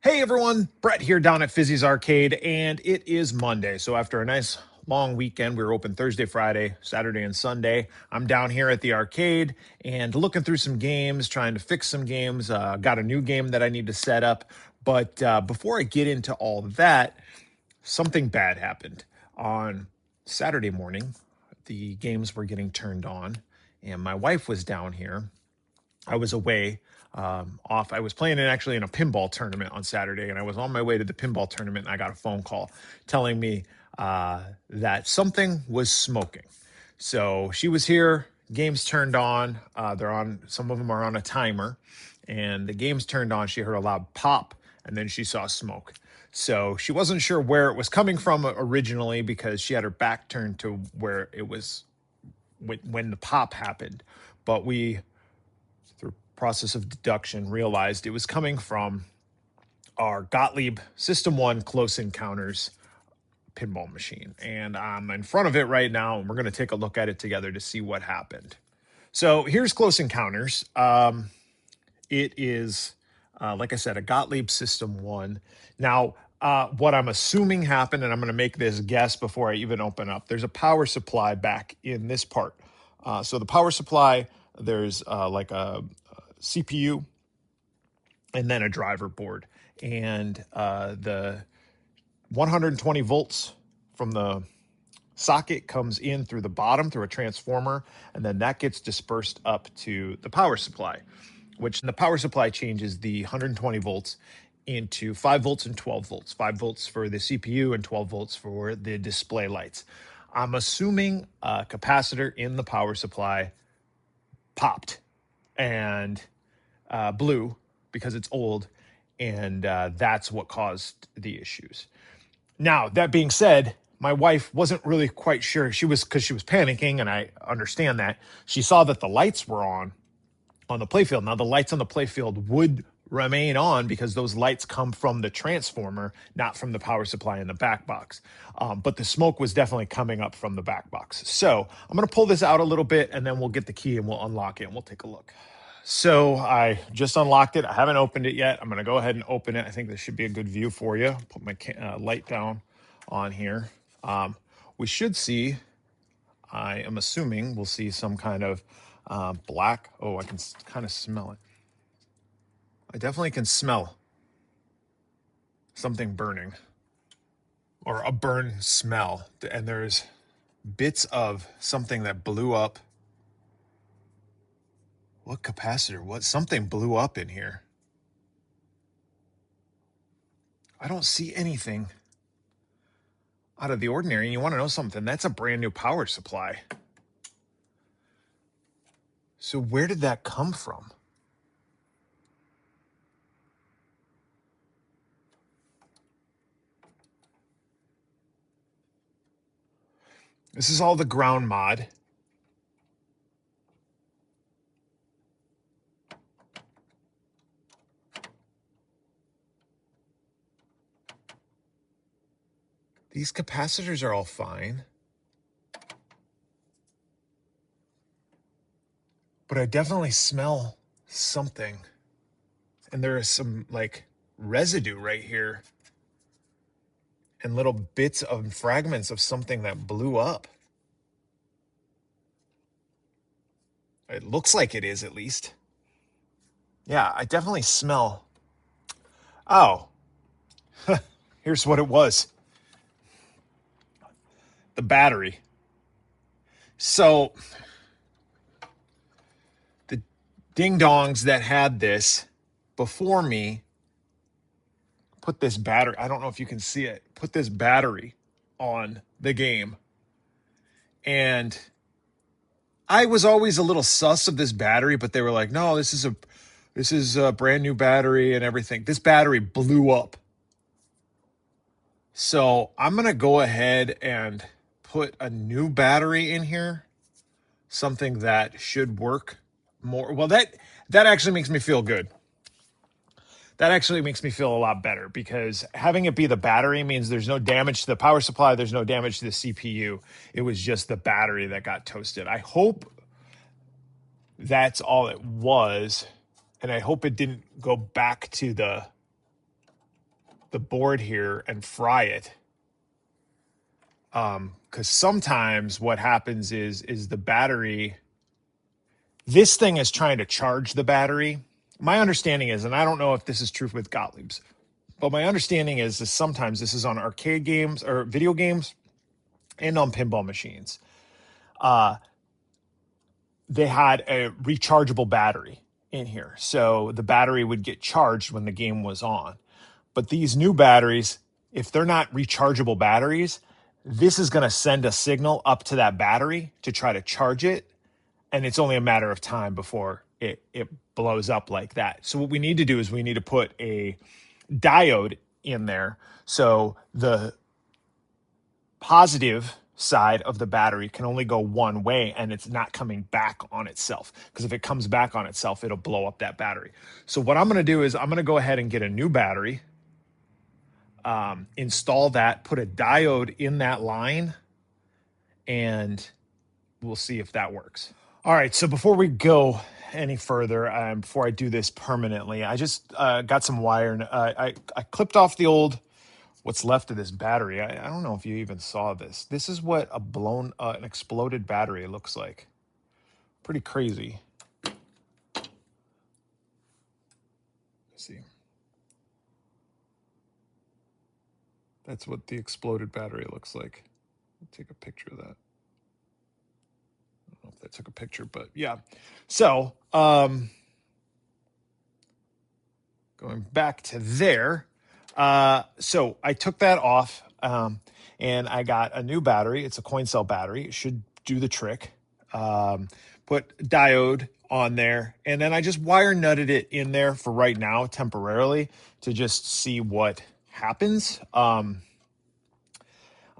Hey everyone, Brett here down at Fizzy's Arcade, and it is Monday. So after a nice long weekend, we were open Thursday, Friday, Saturday, and Sunday. I'm down here at the arcade and looking through some games, trying to fix some games. Got a new game that I need to set up. But before I get into all that, something bad happened. On Saturday morning, the games were getting turned on, and my wife was down here. I was away off. I was playing actually in a pinball tournament on Saturday, and I was on my way to the pinball tournament, and I got a phone call telling me that something was smoking. So she was here. Games turned on. They're on. Some of them are on a timer, and the games turned on. She heard a loud pop, and then she saw smoke. So she wasn't sure where it was coming from originally because she had her back turned to where it was when the pop happened. But we, through process of deduction, realized it was coming from our Gottlieb System 1 Close Encounters pinball machine. And I'm in front of it right now, and we're going to take a look at it together to see what happened. So here's Close Encounters. It is, like I said, a Gottlieb System 1. Now, what I'm assuming happened, and I'm going to make this guess before I even open up, there's a power supply back in this part. So the power supply, there's like a CPU and then a driver board. And the 120 volts from the socket comes in through the bottom through a transformer, and then that gets dispersed up to the power supply, which the power supply changes the 120 volts into 5 volts and 12 volts. 5 volts for the CPU and 12 volts for the display lights. I'm assuming a capacitor in the power supply popped and blew because it's old, and that's what caused the issues. Now, that being said, my wife wasn't really quite sure. Because she was panicking, and I understand that. She saw that the lights were on the playfield. Now, the lights on the playfield would remain on because those lights come from the transformer, not from the power supply in the back box. But the smoke was definitely coming up from the back box. So I'm going to pull this out a little bit, and then we'll get the key and we'll unlock it and we'll take a look. So I just unlocked it. I haven't opened it yet. I'm going to go ahead and open it. I think this should be a good view for you. Put my light down on here. We should see, I am assuming we'll see some kind of black. Oh, I can kind of smell it. I definitely can smell something burning, or a burn smell. And there's bits of something that blew up. What capacitor? What? Something blew up in here. I don't see anything out of the ordinary. And you want to know something? That's a brand new power supply. So where did that come from? This is all the ground mod. These capacitors are all fine. But I definitely smell something. And there is some like residue right here. And little bits of fragments of something that blew up. It looks like it is, at least. Yeah, I definitely smell. Oh, here's what it was. The battery. So the ding-dongs that had this before me put this battery, I don't know if you can see it, put this battery on the game. And I was always a little sus of this battery, but they were like, no, this is a brand new battery and everything. This battery blew up. So I'm going to go ahead and put a new battery in here, something that should work more. Well, that actually makes me feel good. That actually makes me feel a lot better, because having it be the battery means there's no damage to the power supply. There's no damage to the CPU. It was just the battery that got toasted. I hope that's all it was. And I hope it didn't go back to the the board here and fry it. Because sometimes what happens is the battery, this thing is trying to charge the battery. My understanding is, and I don't know if this is true with Gottlieb's, but my understanding is sometimes this is on arcade games or video games and on pinball machines. They had a rechargeable battery in here. So the battery would get charged when the game was on. But these new batteries, if they're not rechargeable batteries, this is going to send a signal up to that battery to try to charge it. And it's only a matter of time before it blows up like that. So what we need to do is we need to put a diode in there. So the positive side of the battery can only go one way and it's not coming back on itself, because if it comes back on itself, it'll blow up that battery. So what I'm going to do is I'm going to go ahead and get a new battery, install that, put a diode in that line, and we'll see if that works. All right, so before we go any further, before I do this permanently, I just got some wire and I clipped off the old, what's left of this battery. I don't know if you even saw this. This is what a blown, an exploded battery looks like. Pretty crazy. Let's see. That's what the exploded battery looks like. I'll take a picture of that. I don't know if that took a picture, but yeah. So, going back to there. So I took that off, and I got a new battery. It's a coin cell battery. It should do the trick. Put diode on there, and then I just wire nutted it in there for right now, temporarily, to just see what happens.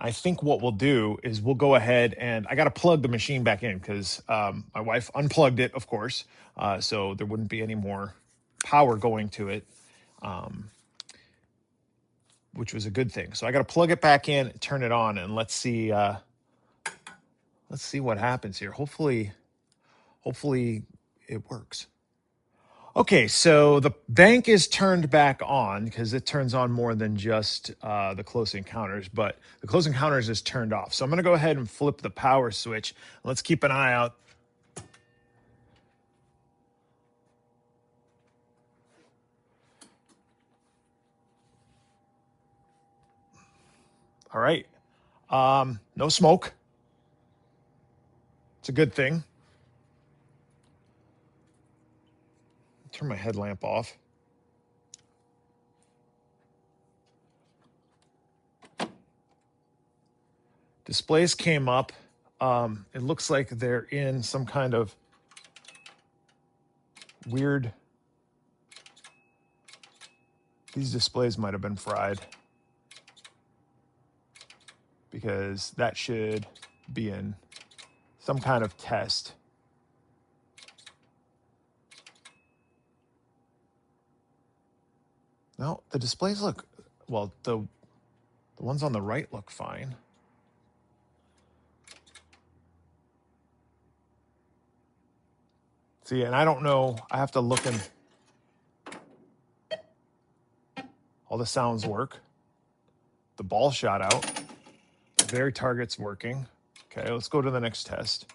I think what we'll do is we'll go ahead and I got to plug the machine back in because my wife unplugged it, of course, so there wouldn't be any more power going to it. Which was a good thing. So I got to plug it back in, turn it on, and let's see what happens here. Hopefully it works. Okay, so the bank is turned back on because it turns on more than just the Close Encounters, but the Close Encounters is turned off. So I'm going to go ahead and flip the power switch. Let's keep an eye out. All right. No smoke. It's a good thing. Turn my headlamp off. Displays came up. It looks like they're in some kind of weird... These displays might have been fried, because that should be in some kind of test. No, the displays look, well, the ones on the right look fine. See, and I don't know, I have to look and all the sounds work. The ball shot out. The very target's working. Okay, let's go to the next test.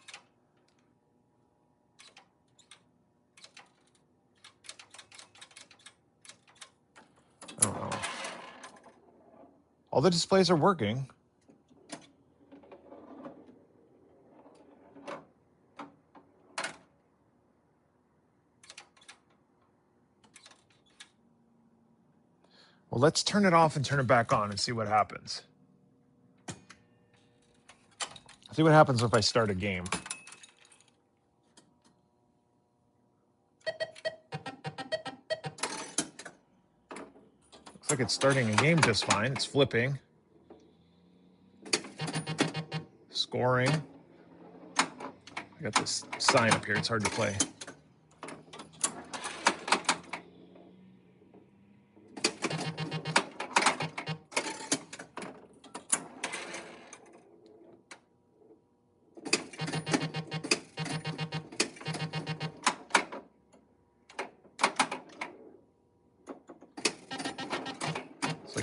I don't know. All the displays are working. Well, let's turn it off and turn it back on and see what happens. See what happens if I start a game. Looks like it's starting a game just fine. It's flipping. Scoring. I got this sign up here. It's hard to play.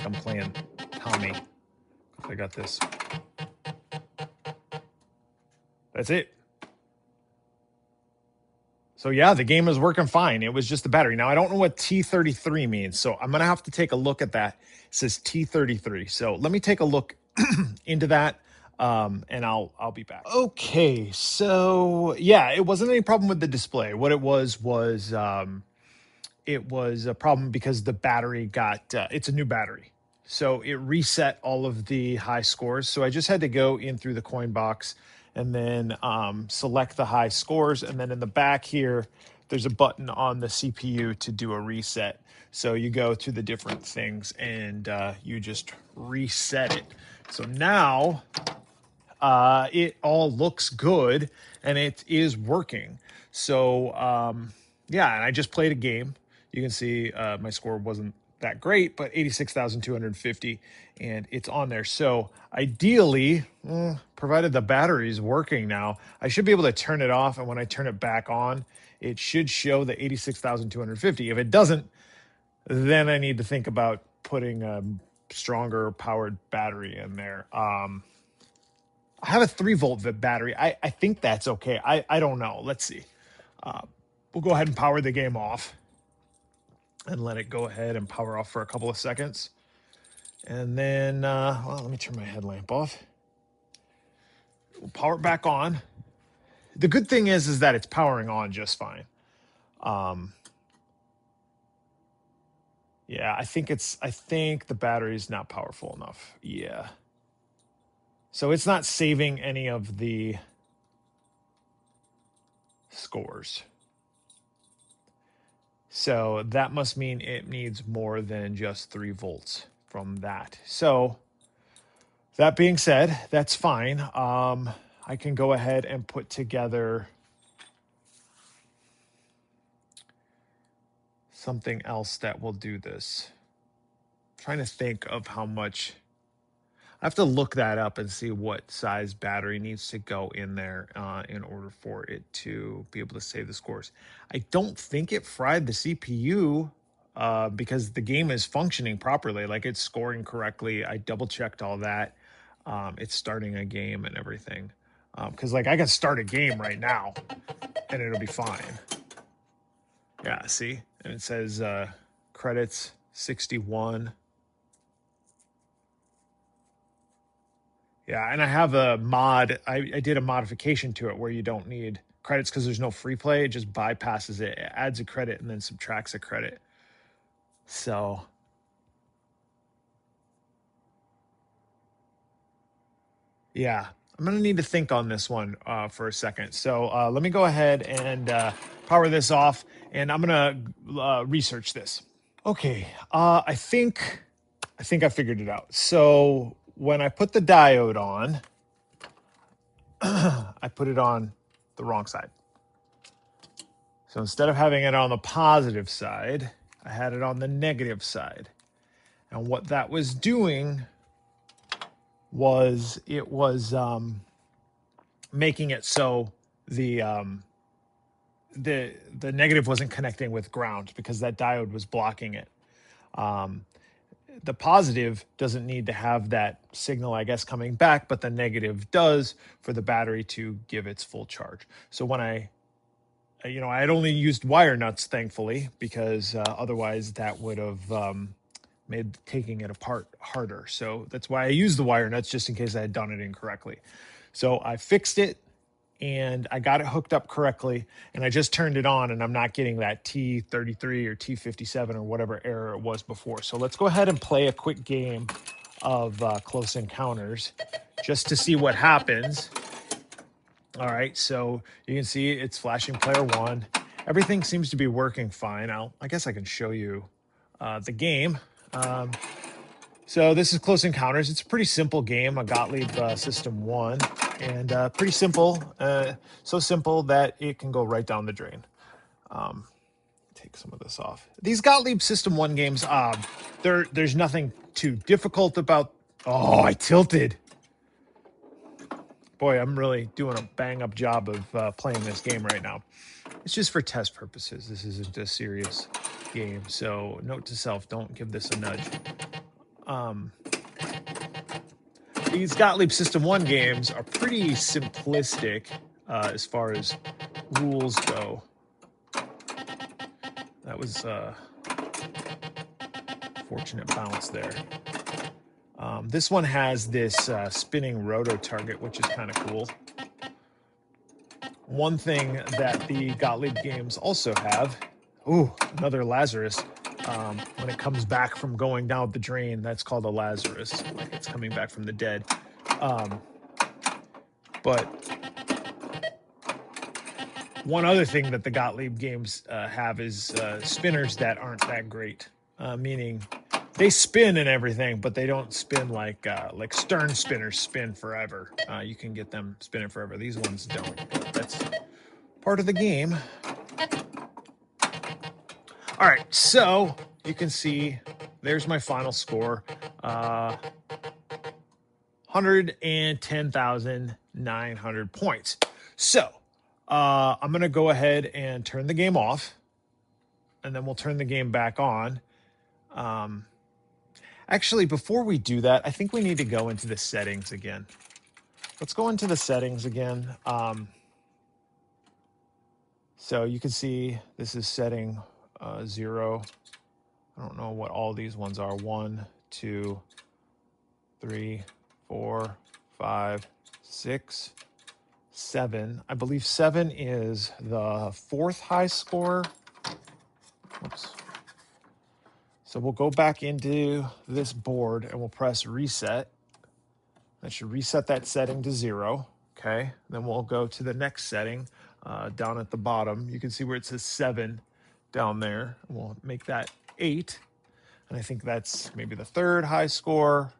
like I'm playing Tommy. I got this. That's it. So yeah, the game is working fine. It was just the battery. Now I don't know what T33 means, so I'm gonna have to take a look at that. It says T33. So let me take a look into that, and I'll be back. Okay, so yeah, it wasn't any problem with the display. What it was it was a problem because the battery got it's a new battery, so it reset all of the high scores. So I just had to go in through the coin box and then select the high scores, and then in the back here there's a button on the CPU to do a reset. So you go to the different things and you just reset it. So now it all looks good and it is working. So yeah, and I just played a game. You can see my score wasn't that great, but 86,250, and it's on there. So ideally, provided the battery is working now, I should be able to turn it off, and when I turn it back on, it should show the 86,250. If it doesn't, then I need to think about putting a stronger powered battery in there. I have a 3-volt battery. I think that's okay. I don't know. Let's see. We'll go ahead and power the game off and let it go ahead and power off for a couple of seconds. And then, well, let me turn my headlamp off. We'll power it back on. The good thing is that it's powering on just fine. Yeah, I think the battery's not powerful enough. Yeah. So it's not saving any of the scores. So that must mean it needs more than just 3 volts from that. So that being said, that's fine. I can go ahead and put together something else that will do this. I'm trying to think of how much. I have to look that up and see what size battery needs to go in there in order for it to be able to save the scores. I don't think it fried the CPU because the game is functioning properly. Like, it's scoring correctly. I double checked all that. It's starting a game and everything. Because like I can start a game right now and it'll be fine. Yeah, see? And it says credits 61. Yeah, and I have a mod. I did a modification to it where you don't need credits because there's no free play. It just bypasses it. It adds a credit and then subtracts a credit. So yeah, I'm going to need to think on this one for a second. So let me go ahead and power this off, and I'm going to research this. Okay, I think I figured it out. So when I put the diode on, I put it on the wrong side. So instead of having it on the positive side, I had it on the negative side. And what that was doing was it was making it so the negative wasn't connecting with ground because that diode was blocking it. The positive doesn't need to have that signal, I guess, coming back, but the negative does for the battery to give its full charge. So when I had only used wire nuts, thankfully, because otherwise that would have made taking it apart harder. So that's why I used the wire nuts, just in case I had done it incorrectly. So I fixed it and I got it hooked up correctly, and I just turned it on, and I'm not getting that T33 or T57 or whatever error it was before. So let's go ahead and play a quick game of Close Encounters just to see what happens. All right, so you can see it's flashing player 1. Everything seems to be working fine. I guess I can show you the game. So this is Close Encounters. It's a pretty simple game, a Gottlieb System 1, and pretty simple. So simple that it can go right down the drain. Take some of this off. These Gottlieb System 1 games, there's nothing too difficult about. Oh, I tilted. Boy, I'm really doing a bang-up job of playing this game right now. It's just for test purposes. This isn't a serious game. So note to self, don't give this a nudge. These Gottlieb System 1 games are pretty simplistic as far as rules go. That was fortunate bounce there. This one has this spinning roto target, which is kind of cool. One thing that the Gottlieb games also have, another Lazarus. When it comes back from going down the drain, that's called a Lazarus, like it's coming back from the dead. But one other thing that the Gottlieb games have is spinners that aren't that great, meaning they spin and everything, but they don't spin like Stern spinners spin forever. You can get them spinning forever. These ones don't. That's part of the game. All right, so you can see there's my final score. 110,900 points. So I'm going to go ahead and turn the game off, and then we'll turn the game back on. Actually, before we do that, I think we need to go into the settings again. Let's go into the settings again. So you can see this is setting 0. I don't know what all these ones are. 1, 2, 3, 4, 5, 6, 7. I believe 7 is the 4th high score. Oops. So we'll go back into this board and we'll press reset. That should reset that setting to 0. Okay. Then we'll go to the next setting down at the bottom. You can see where it says 7 down there. We'll make that 8. And I think that's maybe the 3rd high score.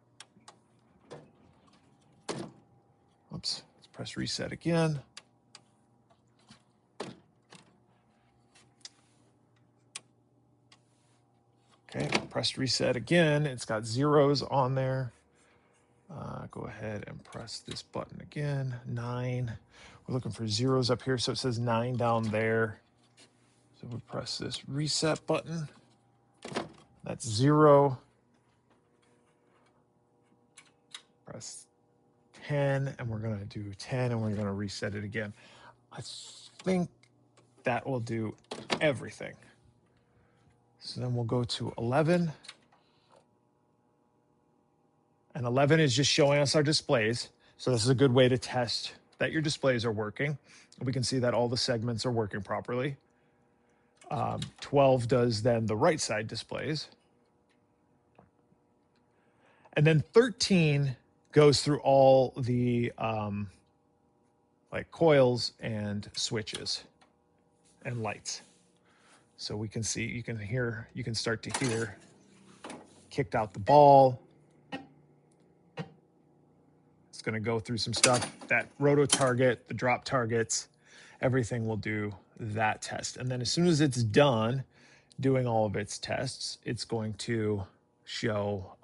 Oops. Let's press reset again. Okay, press reset again. It's got 0s on there. Go ahead and press this button again. 9. We're looking for 0s up here, so it says 9 down there. So we press this reset button. That's 0. Press 10, and we're going to do 10, and we're going to reset it again. I think that will do everything. So then we'll go to 11. And 11 is just showing us our displays. So this is a good way to test that your displays are working. We can see that all the segments are working properly. 12 does then the right side displays. And then 13 goes through all the like coils and switches and lights. So we can see, you can hear, you can start to hear kicked out the ball. It's going to go through some stuff. That roto target, the drop targets, everything will do that test. And then as soon as it's done doing all of its tests, it's going to show,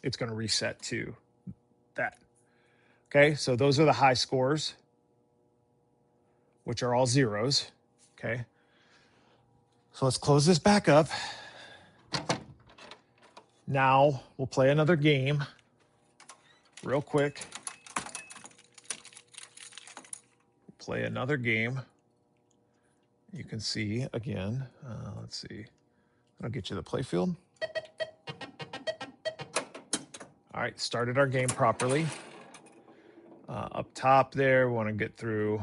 it's going to reset to that. Okay, so those are the high scores, which are all 0s. Okay, so let's close this back up. Now we'll play another game real quick. Play another game. You can see again, let's see. I'll get you the play field. All right, started our game properly. Up top there, we want to get through.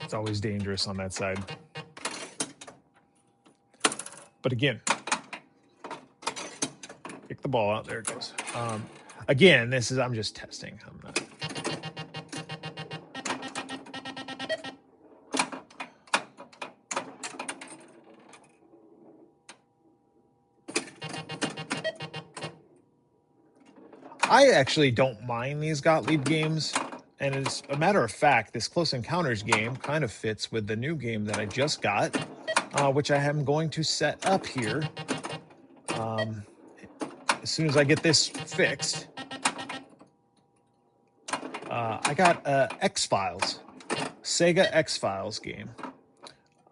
It's always dangerous on that side. But again, kick the ball out. There it goes. Again, this is, I'm just testing. I'm not. I actually don't mind these Gottlieb games. And as a matter of fact, this Close Encounters game kind of fits with the new game that I just got, which I am going to set up here. As soon as I get this fixed, I got X-Files, Sega X-Files game.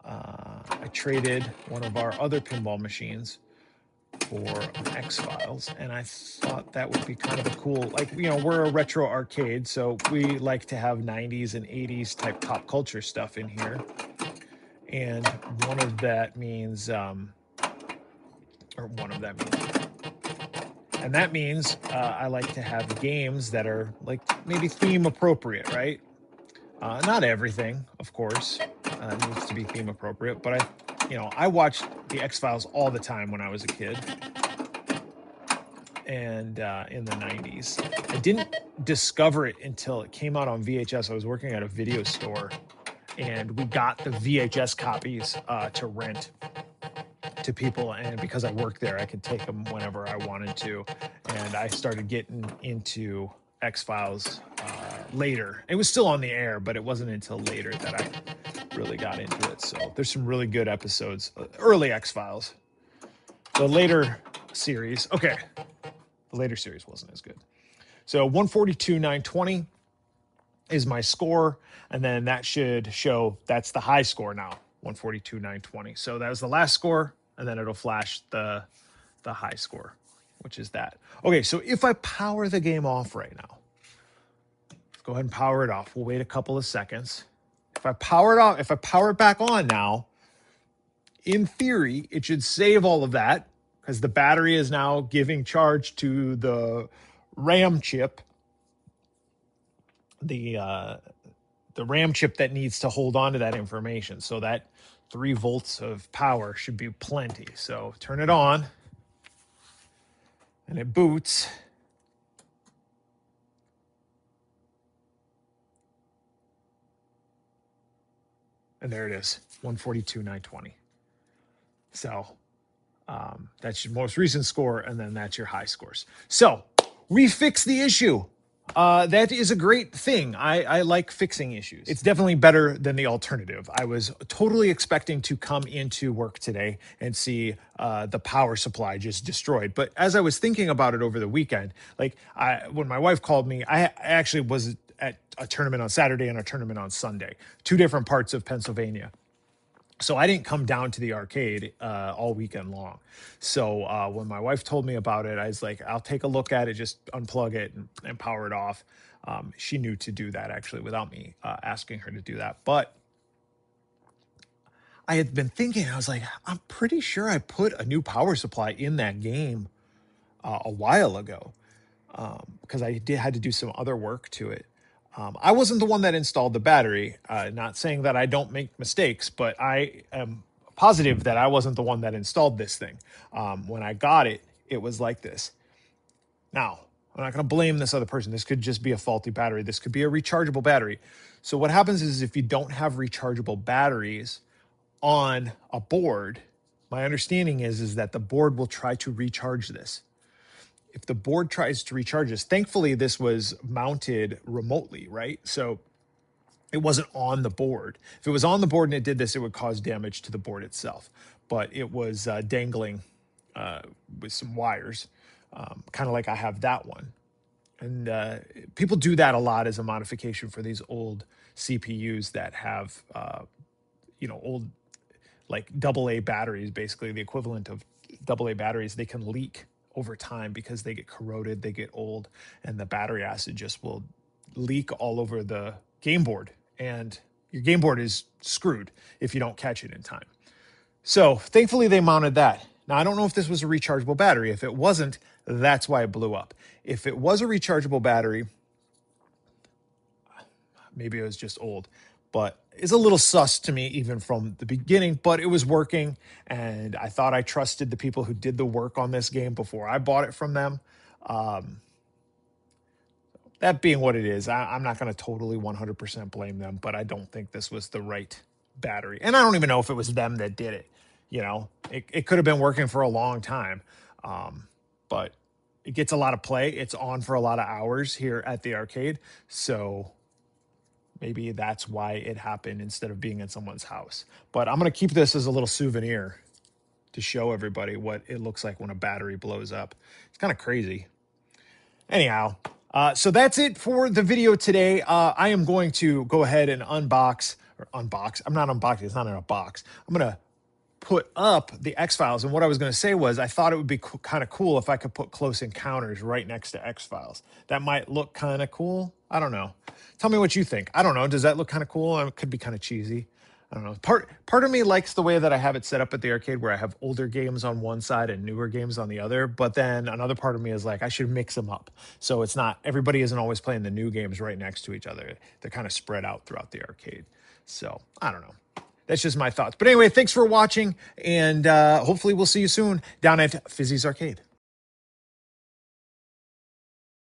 I traded one of our other pinball machines for an X-Files, and I thought that would be kind of a cool, like, you know, we're a retro arcade, so we like to have 90s and 80s type pop culture stuff in here. And one of that means, and that means I like to have games that are like maybe theme appropriate, right? Not everything, of course, needs to be theme appropriate, but I watched the X-Files all the time when I was a kid, and in the 90s. I didn't discover it until it came out on VHS. I was working at a video store, and we got the VHS copies to rent to people, and because I worked there, I could take them whenever I wanted to, and I started getting into X-Files later. It was still on the air, but it wasn't until later that I really got into it. So there's some really good episodes. Early X-Files. The later series, okay, the later series wasn't as good. So 142,920 is my score, and then that should show that's the high score now, 142,920. So that was the last score, and then it'll flash the high score, which is that. Okay, so if I power the game off right now, let's go ahead and power it off. We'll wait a couple of seconds. If I power it off, if I power it back on now, in theory, it should save all of that because the battery is now giving charge to the RAM chip, the RAM chip that needs to hold on to that information. So that 3 volts of power should be plenty. So turn it on, and it boots. And there it is, 142,920. So that's your most recent score, and then that's your high scores. So we fixed the issue. That is a great thing. I like fixing issues. It's definitely better than the alternative. I was totally expecting to come into work today and see the power supply just destroyed. But as I was thinking about it over the weekend, like when my wife called me, I actually was at a tournament on Saturday and a tournament on Sunday, 2 different parts of Pennsylvania. So I didn't come down to the arcade all weekend long. So when my wife told me about it, I was like, I'll take a look at it, just unplug it and power it off. She knew to do that actually without me asking her to do that. But I had been thinking, I was like, I'm pretty sure I put a new power supply in that game a while ago because I had to do some other work to it. I wasn't the one that installed the battery, not saying that I don't make mistakes, but I am positive that I wasn't the one that installed this thing. When I got it, it was like this. Now, I'm not going to blame this other person. This could just be a faulty battery. This could be a rechargeable battery. So what happens is if you don't have rechargeable batteries on a board, my understanding is that the board will try to recharge this. If the board tries to recharge this, thankfully this was mounted remotely, right? So it wasn't on the board. If it was on the board and it did this, it would cause damage to the board itself. But it was dangling with some wires, kind of like I have that one. And people do that a lot as a modification for these old CPUs that have, old like AA batteries, basically the equivalent of AA batteries. They can leak over time because they get corroded, they get old, and the battery acid just will leak all over the game board, and your game board is screwed if you don't catch it in time. So thankfully they mounted that. Now I don't know if this was a rechargeable battery. If it wasn't, that's why it blew up. If it was a rechargeable battery, maybe it was just old, but it's a little sus to me even from the beginning, but it was working, and I thought I trusted the people who did the work on this game before I bought it from them. That being what it is, I'm not going to totally 100% blame them, but I don't think this was the right battery. And I don't even know if it was them that did it. It could have been working for a long time, but it gets a lot of play. It's on for a lot of hours here at the arcade, so maybe that's why it happened instead of being in someone's house. But I'm going to keep this as a little souvenir to show everybody what it looks like when a battery blows up. It's kind of crazy. Anyhow, so that's it for the video today. I am going to go ahead and unbox. I'm not unboxing. It's not in a box. I'm going to put up the X-Files. And what I was going to say was I thought it would be kind of cool if I could put Close Encounters right next to X-Files. That might look kind of cool. I don't know. Tell me what you think. I don't know. Does that look kind of cool? It could be kind of cheesy. I don't know. Part of me likes the way that I have it set up at the arcade where I have older games on one side and newer games on the other. But then another part of me is like, I should mix them up. So it's not, everybody isn't always playing the new games right next to each other. They're kind of spread out throughout the arcade. So I don't know. That's just my thoughts. But anyway, thanks for watching. And hopefully we'll see you soon down at Fizzy's Arcade.